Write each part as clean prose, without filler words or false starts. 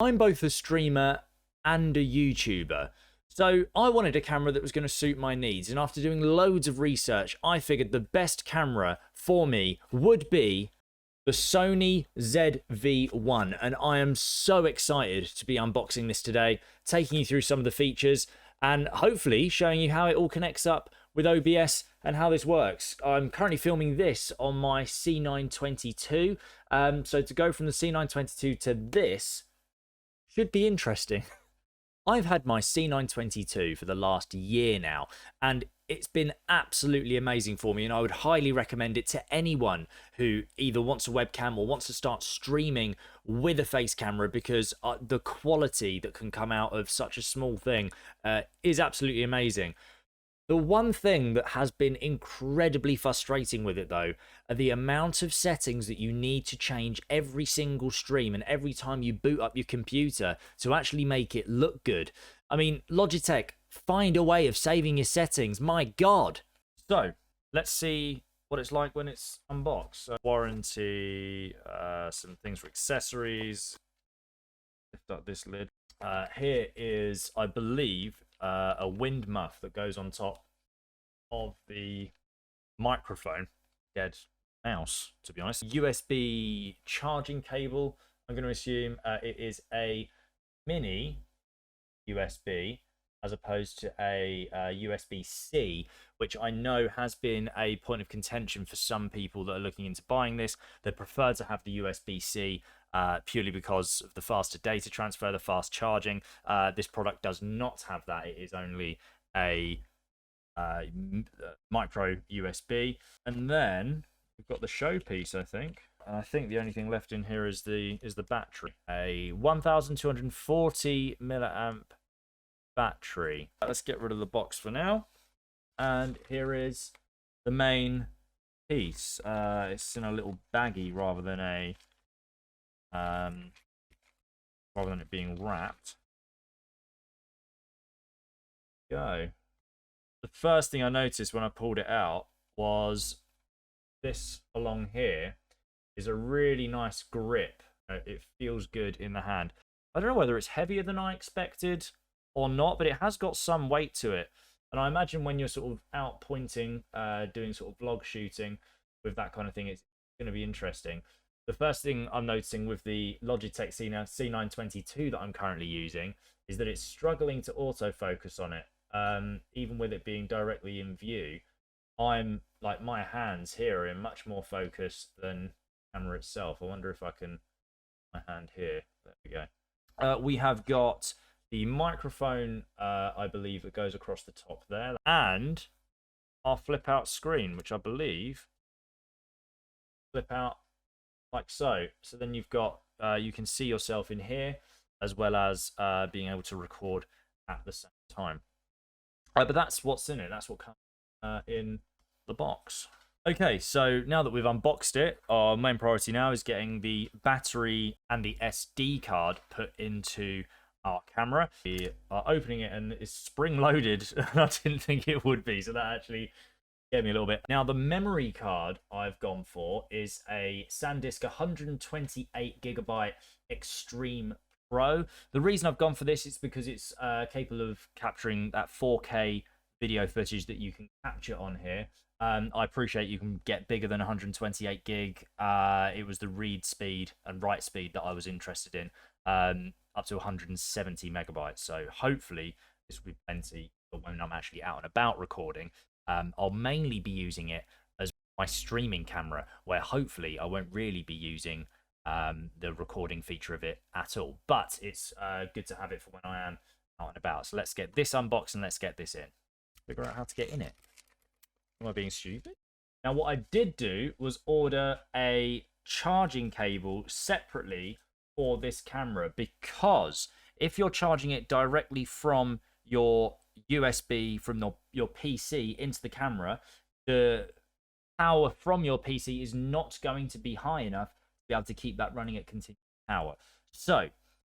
I'm both a streamer and a YouTuber. So I wanted a camera that was going to suit my needs. And after doing loads of research, I figured the best camera for me would be the Sony ZV-1. And I am so excited to be unboxing this today, taking you through some of the features and hopefully showing you how it all connects up with OBS and how this works. I'm currently filming this on my C922. So to go from the C922 to this should be interesting. I've had my C922 for the last year now, and it's been absolutely amazing for me, and I would highly recommend it to anyone who either wants a webcam or wants to start streaming with a face camera, because the quality that can come out of such a small thing is absolutely amazing. The one thing that has been incredibly frustrating with it, though, are the amount of settings that you need to change every single stream and every time you boot up your computer to actually make it look good. I mean, Logitech, find a way of saving your settings, my God. So, let's see what it's like when it's unboxed. Warranty, some things for accessories. Lift up this lid. Here is, I believe, a wind muff that goes on top of the microphone. Dead mouse, to be honest. USB charging cable. I'm going to assume it is a mini USB as opposed to a USB-C, which I know has been a point of contention for some people that are looking into buying this. They prefer to have the USB-C purely because of the faster data transfer, the fast charging. This product does not have that. It is only a micro USB. And then we've got the showpiece, I think. And I think the only thing left in here is the battery. A 1240 milliamp battery. Let's get rid of the box for now. And here is the main piece. It's in a little baggie rather than a rather than it being wrapped. Go. The first thing I noticed when I pulled it out was this along here is a really nice grip. It feels good in the hand. I don't know whether it's heavier than I expected or not, but it has got some weight to it. And I imagine when you're sort of out pointing, doing sort of vlog shooting with that kind of thing, it's going to be interesting. The first thing I'm noticing with the Logitech C922 that I'm currently using is that it's struggling to autofocus on it. Even with it being directly in view, I'm like, my hands here are in much more focus than the camera itself. I wonder if I can, my hand here, there we go. We have got the microphone, I believe, that goes across the top there, and our flip out screen, which I believe flip out like so. So then you've got, you can see yourself in here, as well as being able to record at the same time. But that's what's in it. That's what comes in the box. Okay, so now that we've unboxed it, our main priority now is getting the battery and the SD card put into our camera. We are opening it and it's spring-loaded, and I didn't think it would be, so that actually scared me a little bit. Now, the memory card I've gone for is a SanDisk 128GB Extreme Pro. The reason I've gone for this is because it's capable of capturing that 4K video footage that you can capture on here. I appreciate you can get bigger than 128 gig. It was the read speed and write speed that I was interested in, up to 170 megabytes. So hopefully this will be plenty for when I'm actually out and about recording. I'll mainly be using it as my streaming camera, where hopefully I won't really be using the recording feature of it at all. But it's good to have it for when I am out and about. So let's get this unboxed and let's get this in. Figure out how to get in it. Am I being stupid? Now, what I did do was order a charging cable separately for this camera, because if you're charging it directly from your USB, from your PC into the camera, the power from your PC is not going to be high enough to be able to keep that running at continuous power. So,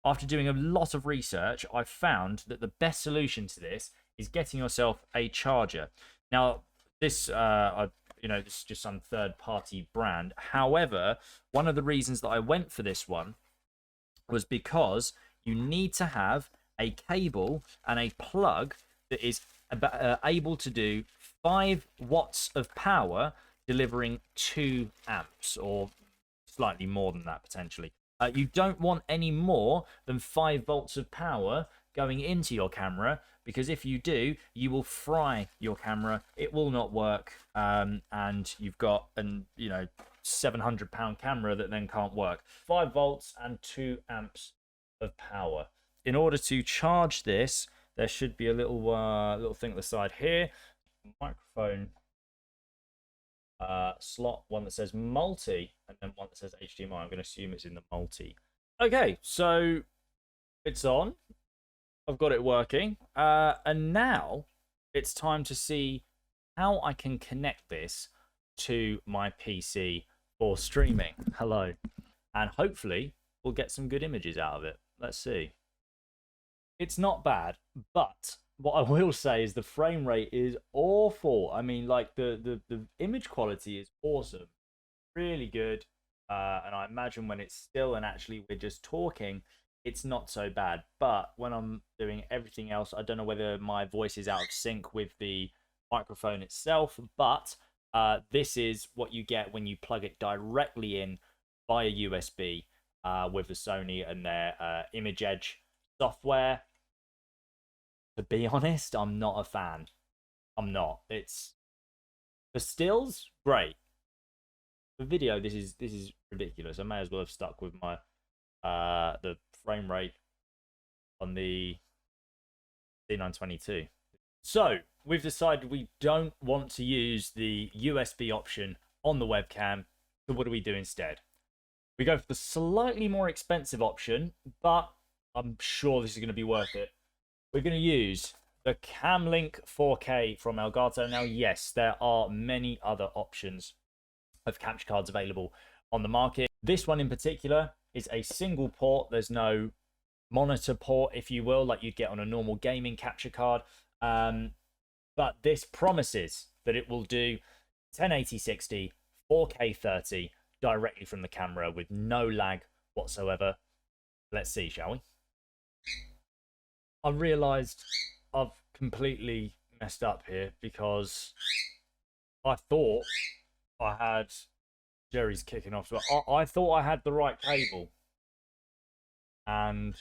after doing a lot of research, I found that the best solution to this is getting yourself a charger. Now, this, this is just some third-party brand. However, one of the reasons that I went for this one was because you need to have a cable and a plug that is able to do 5 watts of power, delivering 2 amps, or slightly more than that potentially. You don't want any more than 5 volts of power going into your camera, because if you do, you will fry your camera. It will not work, and you've got an 700-pound camera that then can't work. 5 volts and 2 amps of power. In order to charge this, there should be a little thing at the side here, microphone slot, one that says multi, and then one that says HDMI. I'm going to assume it's in the multi. Okay, so it's on. I've got it working, and now it's time to see how I can connect this to my PC for streaming. Hello. And hopefully we'll get some good images out of it. Let's see. It's not bad, but what I will say is the frame rate is awful. I mean, like, the image quality is awesome, really good, and I imagine when it's still and actually we're just talking, it's not so bad. But when I'm doing everything else, I don't know whether my voice is out of sync with the microphone itself, but this is what you get when you plug it directly in via USB with the Sony and their Image Edge software. To be honest, I'm not a fan. I'm not. It's the stills, great. The video, this is ridiculous. I may as well have stuck with my the frame rate on the C922. So we've decided we don't want to use the USB option on the webcam. So what do we do instead? We go for the slightly more expensive option, but I'm sure this is going to be worth it. We're going to use the Camlink 4K from Elgato. Now, yes, there are many other options of capture cards available on the market. This one in particular is a single port. There's no monitor port, if you will, like you'd get on a normal gaming capture card. But this promises that it will do 1080-60, 4K 30 directly from the camera with no lag whatsoever. Let's see, shall we? I realised I've completely messed up here because I thought I had... Jerry's kicking off. So I thought I had the right cable. And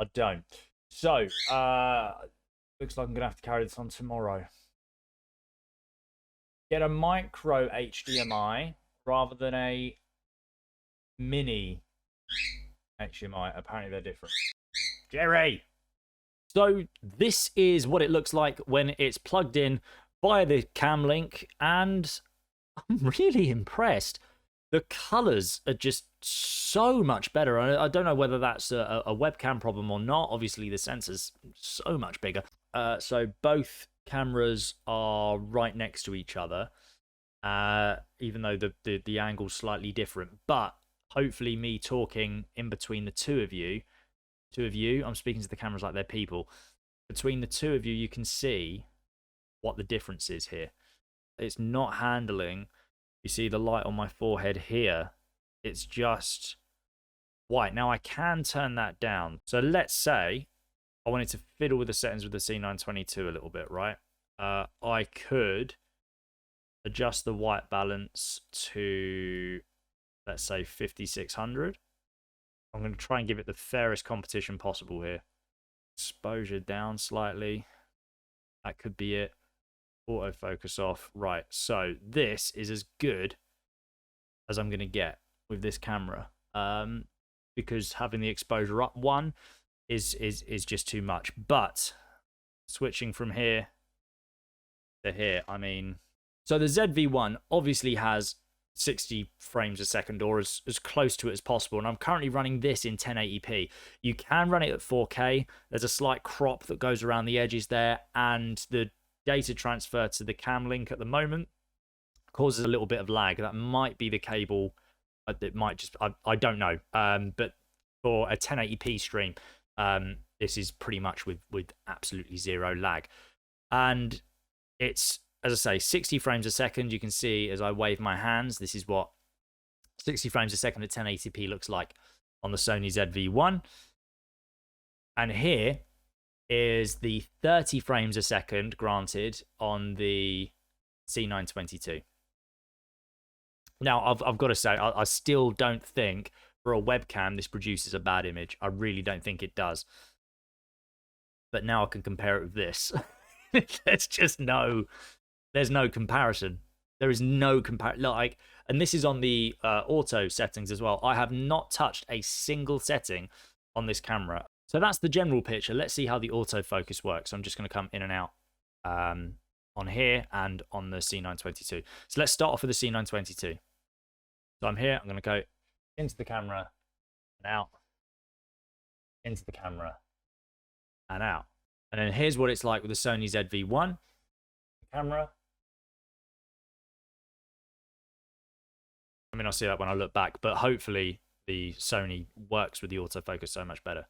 I don't. So, looks like I'm going to have to carry this on tomorrow. Get a micro HDMI rather than a mini HDMI. Apparently they're different. Jerry! So this is what it looks like when it's plugged in via the Camlink, and I'm really impressed. The colors are just so much better. I don't know whether that's a webcam problem or not. Obviously, the sensor's so much bigger. So both cameras are right next to each other, even though the angle's slightly different. But hopefully me talking in between the two of you, I'm speaking to the cameras like they're people. Between the two of you, you can see what the difference is here. It's not handling. You see the light on my forehead here. It's just white. Now I can turn that down. So let's say I wanted to fiddle with the settings with the C922 a little bit, right? I could adjust the white balance to, let's say, 5600. I'm going to try and give it the fairest competition possible here. Exposure down slightly. That could be it. Autofocus off. Right, so this is as good as I'm going to get with this camera. Because having the exposure up one is just too much. But switching from here to here, I mean... So the ZV-1 obviously has 60 frames a second, or as close to it as possible, and I'm currently running this in 1080p. You can run it at 4K. There's a slight crop that goes around the edges there, and the data transfer to the Camlink at the moment causes a little bit of lag. That might be the cable. It might just, I don't know. But for a 1080p stream, this is pretty much with absolutely zero lag. And it's, as I say, 60 frames a second. You can see as I wave my hands, this is what 60 frames a second at 1080p looks like on the Sony ZV-1. And here is the 30 frames a second granted on the C922. Now, I've got to say, I still don't think for a webcam this produces a bad image. I really don't think it does. But now I can compare it with this. There's no comparison. There is no comparison. Like, and this is on the auto settings as well. I have not touched a single setting on this camera. So that's the general picture. Let's see how the autofocus works. I'm just going to come in and out on here and on the C922. So let's start off with the C922. So I'm here. I'm going to go into the camera and out, into the camera and out. And then here's what it's like with the Sony ZV-1 camera. I mean, I'll see that when I look back, but hopefully the Sony works with the autofocus so much better.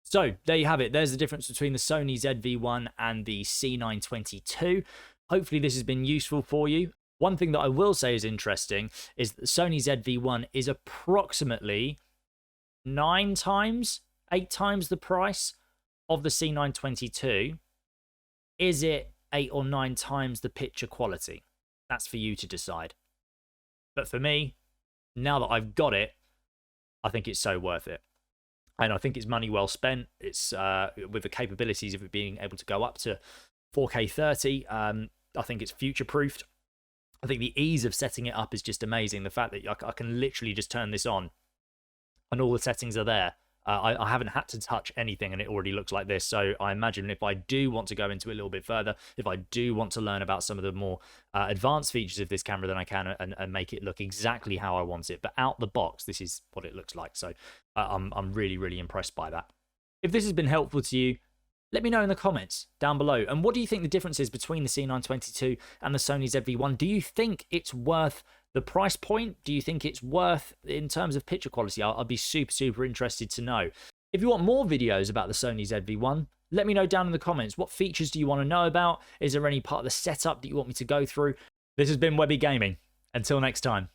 So there you have it. There's the difference between the Sony ZV-1 and the C922. Hopefully this has been useful for you. One thing that I will say is interesting is that the Sony ZV-1 is approximately 8 times the price of the C922. Is it 8 or 9 times the picture quality? That's for you to decide. But for me, now that I've got it, I think it's so worth it. And I think it's money well spent. It's with the capabilities of it being able to go up to 4K 30. I think it's future-proofed. I think the ease of setting it up is just amazing. The fact that I can literally just turn this on and all the settings are there. I haven't had to touch anything and it already looks like this. So I imagine if I do want to go into it a little bit further, if I do want to learn about some of the more advanced features of this camera, then I can and make it look exactly how I want it. But out the box, this is what it looks like. So I'm really, really impressed by that. If this has been helpful to you, let me know in the comments down below. And what do you think the difference is between the C922 and the Sony ZV-1? Do you think it's worth the price point? Do you think it's worth in terms of picture quality? I'd be super, super interested to know. If you want more videos about the Sony ZV-1, let me know down in the comments. What features do you want to know about? Is there any part of the setup that you want me to go through? This has been Webby Gaming. Until next time.